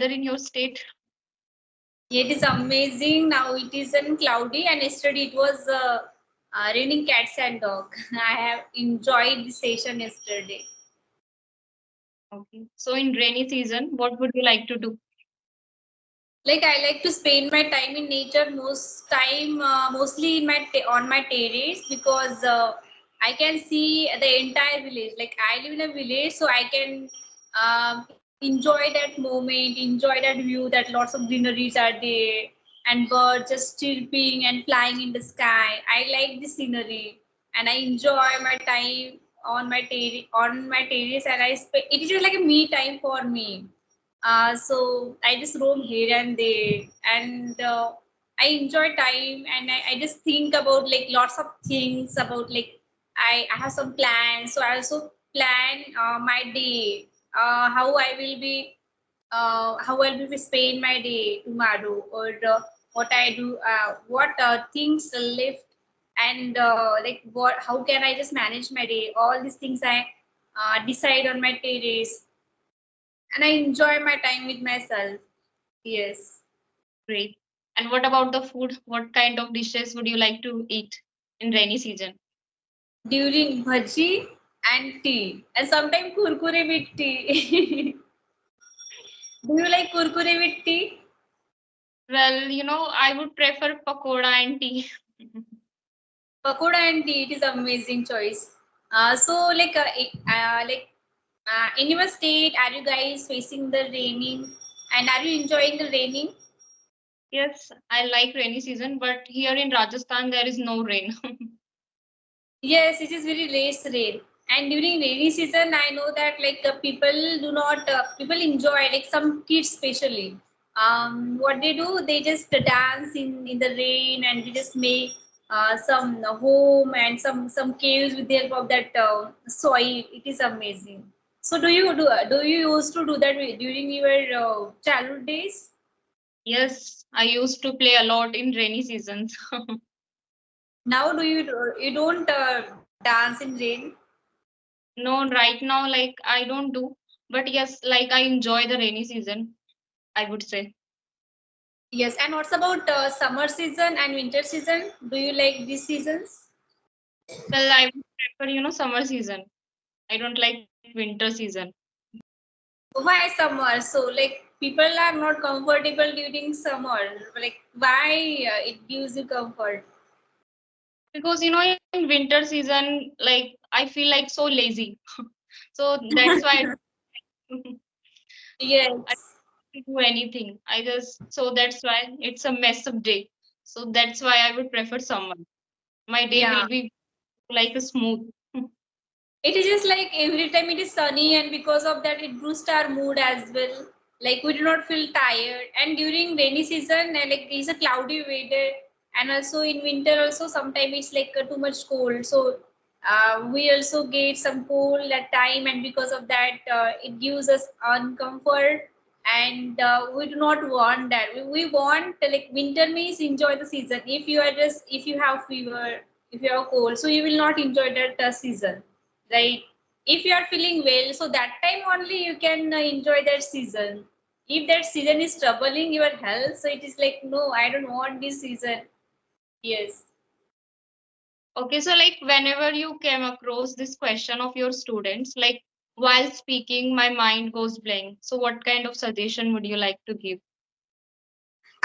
in your state? It is amazing. Now it is cloudy, and yesterday it was raining cats and dog. I have enjoyed the session yesterday. Okay. So in rainy season, what would you like to do? Like I like to spend my time in nature mostly in on my terrace because I can see the entire village. Like I live in a village, so I can enjoy that moment, enjoy that view, that lots of greeneries are there and birds just chirping and flying in the sky. I like the scenery and I enjoy my time on my terrace, and it is just like a me time for me. So I just roam here and there, and I enjoy time, and I just think about like lots of things about like I have some plans, so I also plan my day, how I will be spend my day tomorrow, or what I do, what things left, and like what how can I just manage my day. All these things I decide on my terrace, and I enjoy my time with myself. Yes. Great. And what about the food? What kind of dishes would you like to eat in rainy season? During bhaji and tea, and sometimes kurkure with tea. Do you like kurkure with tea? Well, I would prefer pakoda and tea. Pakoda and tea, it is amazing choice. In your state, are you guys facing the raining, and are you enjoying the raining? Yes, I like rainy season, but here in Rajasthan there is no rain. Yes, it is very less rain. And during rainy season, I know that people do not people enjoy, like some kids especially. What they do, they just dance in the rain, and they just make some home and some caves with the help of that soil. It is amazing. So do you used to do that during your childhood days? Yes, I used to play a lot in rainy seasons. Now you don't dance in rain? No, right now, like I don't do, but yes, like I enjoy the rainy season, I would say. Yes, and what's about summer season and winter season? Do you like these seasons? Well, I would prefer, summer season. I don't like winter season. Why summer? So like people are not comfortable during summer. Like why it gives you comfort? Because, in winter season, like I feel like so lazy. So that's why I Yes. don't do anything. So that's why it's a mess of day. So that's why I would prefer summer. My day Yeah. will be like a smooth. It is just like every time it is sunny, and because of that it boosts our mood as well. Like we do not feel tired. And during rainy season, like it's a cloudy weather, and also in winter also sometimes it's like too much cold. So we also get some cold at time, and because of that it gives us uncomfort. And we do not want that. We want like winter means enjoy the season. If you have fever, if you have cold, so you will not enjoy that season, right? If you are feeling well, so that time only you can enjoy that season. If that season is troubling your health, so it is like, no, I don't want this season. Yes. Okay, so like whenever you came across this question of your students, like while speaking, my mind goes blank. So what kind of suggestion would you like to give?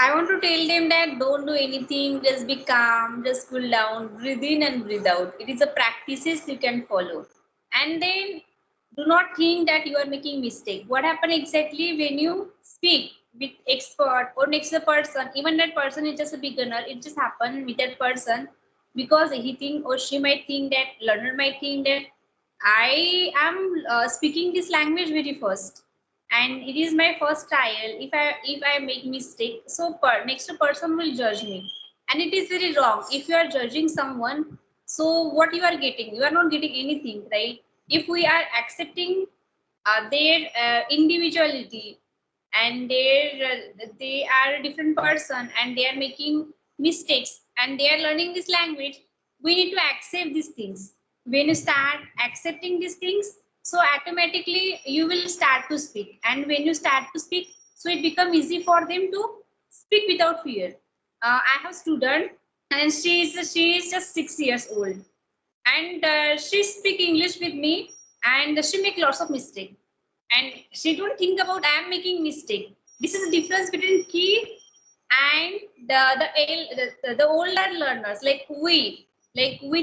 I want to tell them that don't do anything, just be calm, just cool down, breathe in and breathe out. It is a practices you can follow. And then do not think that you are making mistake. What happen exactly when you speak with expert or next to the person, even that person is just a beginner, it just happen with that person because he think or she might think that learner might think that I am speaking this language very first, and it is my first trial. If I make mistake, so next person will judge me, and it is very wrong. If you are judging someone, so what you are getting? You are not getting anything, right? If we are accepting their individuality, and they are a different person, and they are making mistakes, and they are learning this language, we need to accept these things. When you start accepting these things, so automatically you will start to speak, and when you start to speak, So it become easy for them to speak without fear. I have student and she is just 6 years old, and she speak English with me, and she make lots of mistake, and she don't think about I am making mistake. This is the difference between kid and the older learners, like we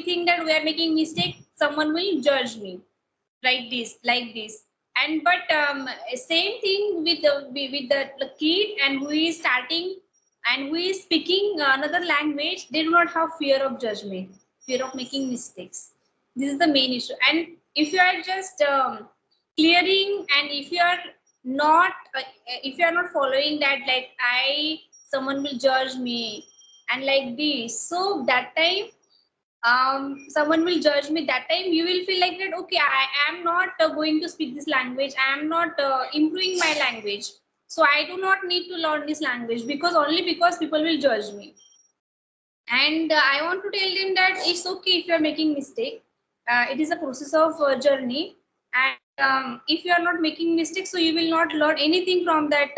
think that we are making mistake, someone will judge me, like this. And but same thing with the kid and who is starting and who is speaking another language. They do not have fear of judgment, fear of making mistakes. This is the main issue. And if you are just clearing, and if you are not following that, like I someone will judge me and like this, so that time someone will judge me, that time you will feel like that, okay, I am not going to speak this language, I am not improving my language, so I do not need to learn this language, because only because people will judge me. And I want to tell them that it's okay if you are making mistake. It is a process of journey. And if you are not making mistakes, so you will not learn anything from that,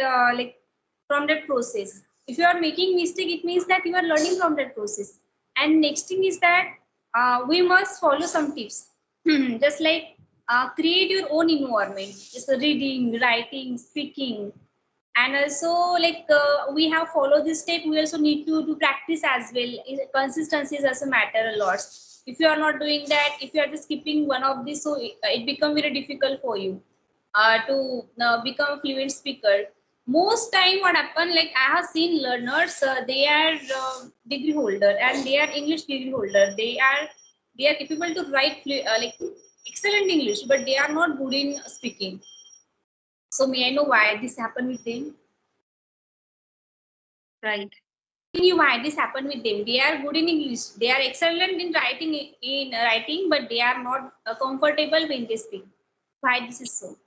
from that process. If you are making mistake, it means that you are learning from that process. And next thing is that we must follow some tips. Just like create your own environment, just reading, writing, speaking. And also, like we have followed this step, we also need to practice as well. Consistency is also matter a lot. If you are not doing that, if you are just skipping one of these, so it become very difficult for you to become a fluent speaker. Most time what happen, like I have seen learners, they are degree holder and they are English degree holder, they are capable to write like excellent English, but they are not good in speaking. So may I know why this happened with them? Right. You why this happened with them. They are good in English, they are excellent in writing, but they are not comfortable when they speak. Why this is so?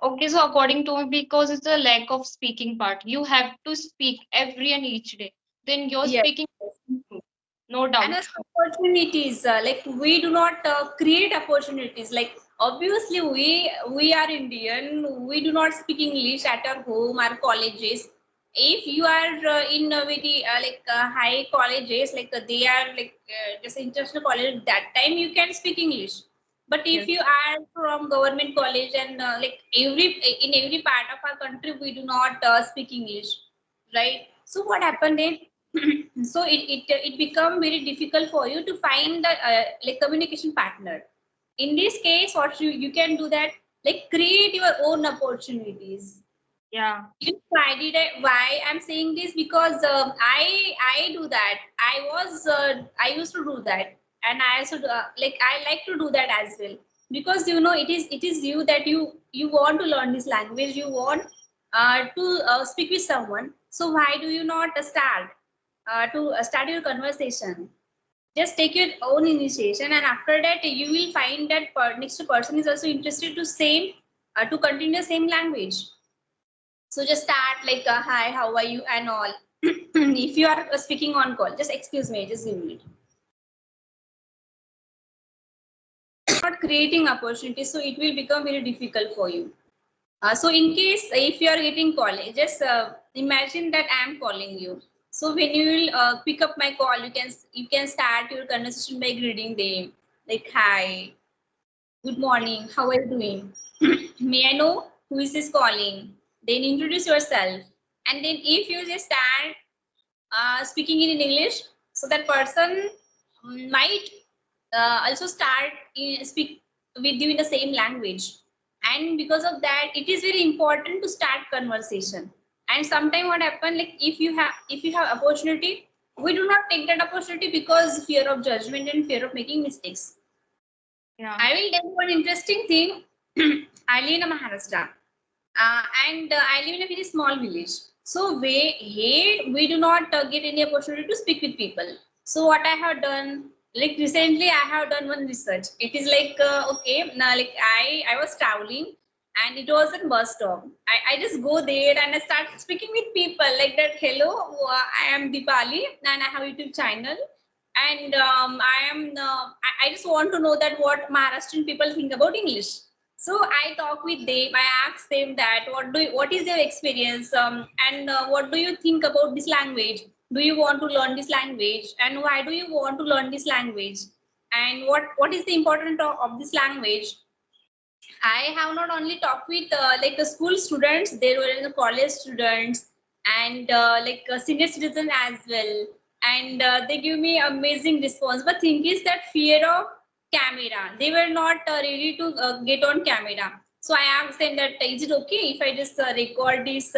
Okay, so according to me, because it's a lack of speaking part. You have to speak every and each day. Then your Yes. speaking will improve. No And doubt. as opportunities, like we do not create opportunities. Like obviously we are Indian, we do not speak English at our home, our colleges. If you are in a very high colleges, like they are like just international college, that time you can speak English. But if Yes. you are from government college, and like every part of our country, we do not speak English, right? So what happened then? So it become very difficult for you to find the like communication partner. In this case, what you can do that, like create your own opportunities. Yeah. You know why I'm saying this? Because I do that. I used to do that, and I also like I like to do that as well. Because it is you that you want to learn this language. You want to speak with someone. So why do you not start your conversation? Just take your own initiation, and after that you will find that next person is also interested to same to continue same language. So just start like, hi, how are you, and all. If you are speaking on call, just excuse me, just give me. Not creating opportunities, so it will become very difficult for you. So in case if you are getting call, just imagine that I am calling you. So when you will pick up my call, you can start your conversation by greeting them, like hi, good morning, how are you doing? May I know who is this calling? Then introduce yourself, and then if you just start speaking in English, so that person might also start speak with you in the same language. And because of that, it is very important to start conversation. And sometimes what happen, like if you have opportunity, we do not take that opportunity because fear of judgment and fear of making mistakes. Yeah. I will tell you one interesting thing. I live in Maharashtra, and I live in a very small village. So we do not get any opportunity to speak with people. So what I have done, like recently, I have done one research. It is like okay, now like I was traveling, and it was a bus stop. I just go there and I start speaking with people like that. Hello, I am Dipali, and I have a YouTube channel. And I just want to know that what Maharashtrian people think about English. So I talk with them. I ask them that what is your experience, and what do you think about this language? Do you want to learn this language, and why do you want to learn this language? And what is the importance of this language? I have not only talked with like the school students, there were the college students and like senior citizen as well, and they give me amazing response. But thing is that fear of camera, they were not ready to get on camera. So I asked them that is it okay if I just record this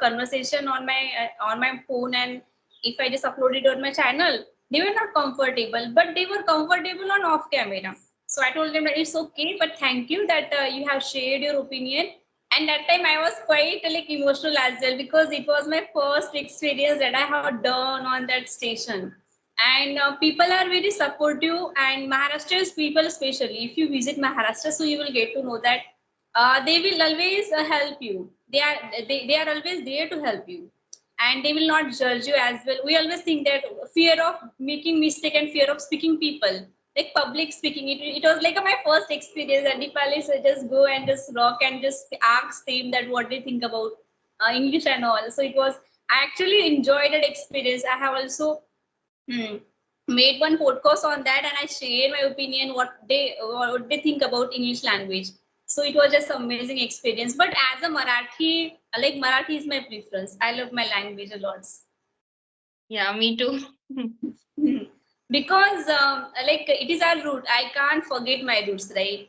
conversation on my phone, and if I just upload it on my channel? They were not comfortable, but they were comfortable on off camera. So I told them that it's okay, but thank you that you have shared your opinion. And that time I was quite like emotional as well, because it was my first experience that I have done on that station. And people are very supportive, and Maharashtra's people especially. If you visit Maharashtra, so you will get to know that they will always help you. They are always there to help you, and they will not judge you as well. We always think that fear of making mistake and fear of speaking people, like public speaking, it was like my first experience at dipali. So just go and just rock and just ask them that what they think about english and all. So it was, I actually enjoyed that experience. I have also Hmm. made one podcast on that, and I share my opinion what they think about English language. So it was just amazing experience. But as a Marathi, like Marathi is my preference. I love my language a lot. Yeah, me too. Because like it is our root. I can't forget my roots, right?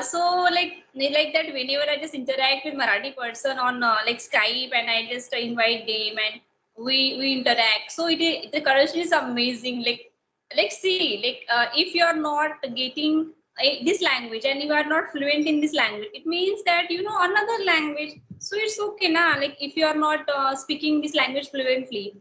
So like that whenever I just interact with Marathi person on like Skype, and I just invite them, and we interact. So it is, the connection is amazing. Like see, like if you are not getting this language and you are not fluent in this language, it means that you know another language. So it's okay na. Like if you are not speaking this language fluently,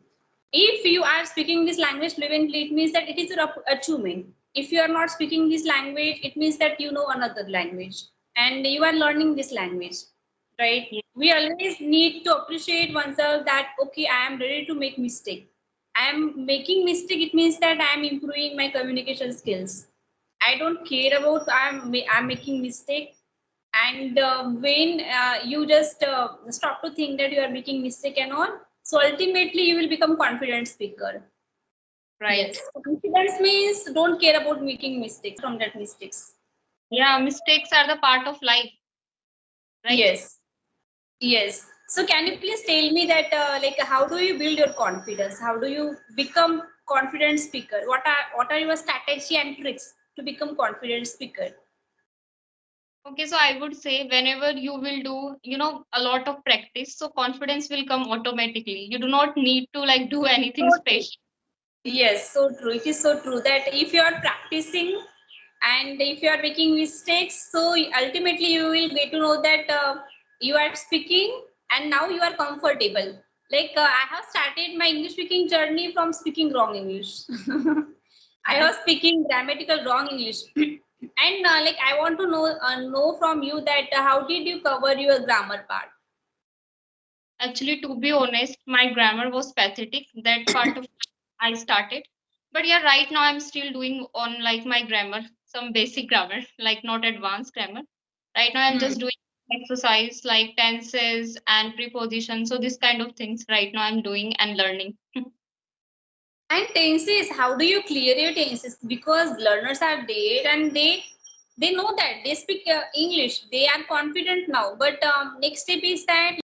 if you are speaking this language fluently, it means that it is your achievement. If you are not speaking this language, it means that you know another language and you are learning this language, right? Yeah, We always need to appreciate oneself that okay, I am ready to make mistake. I am making mistake. It means that I am improving my communication skills. I don't care about I'm making mistake. And when you just stop to think that you are making mistake and all, so ultimately you will become confident speaker. right. Yes, confidence means don't care about making mistakes from that mistakes. Yeah, mistakes are the part of life, right? Yes, yes. So can you please tell me that like how do you build your confidence? How do you become confident speaker? What are your strategy and tricks to become confident speaker? Okay, so I would say whenever you will do, a lot of practice, so confidence will come automatically. You do not need to like do anything So true. special. Yes, so true. It is so true that if you are practicing and if you are making mistakes, so ultimately you will get to know that you are speaking and now you are comfortable. Like I have started my English speaking journey from speaking wrong English. I was speaking grammatical wrong English. And like I want to know from you that how did you cover your grammar part? Actually, to be honest, my grammar was pathetic. That part of I started. But yeah, right now I'm still doing on like my grammar, some basic grammar, like not advanced grammar. Right now I'm Hmm. just doing exercise like tenses and prepositions. So this kind of things right now I'm doing and learning. And tenses, how do you clear your tenses? Because learners are there and they know that they speak English. They are confident now. But next step is that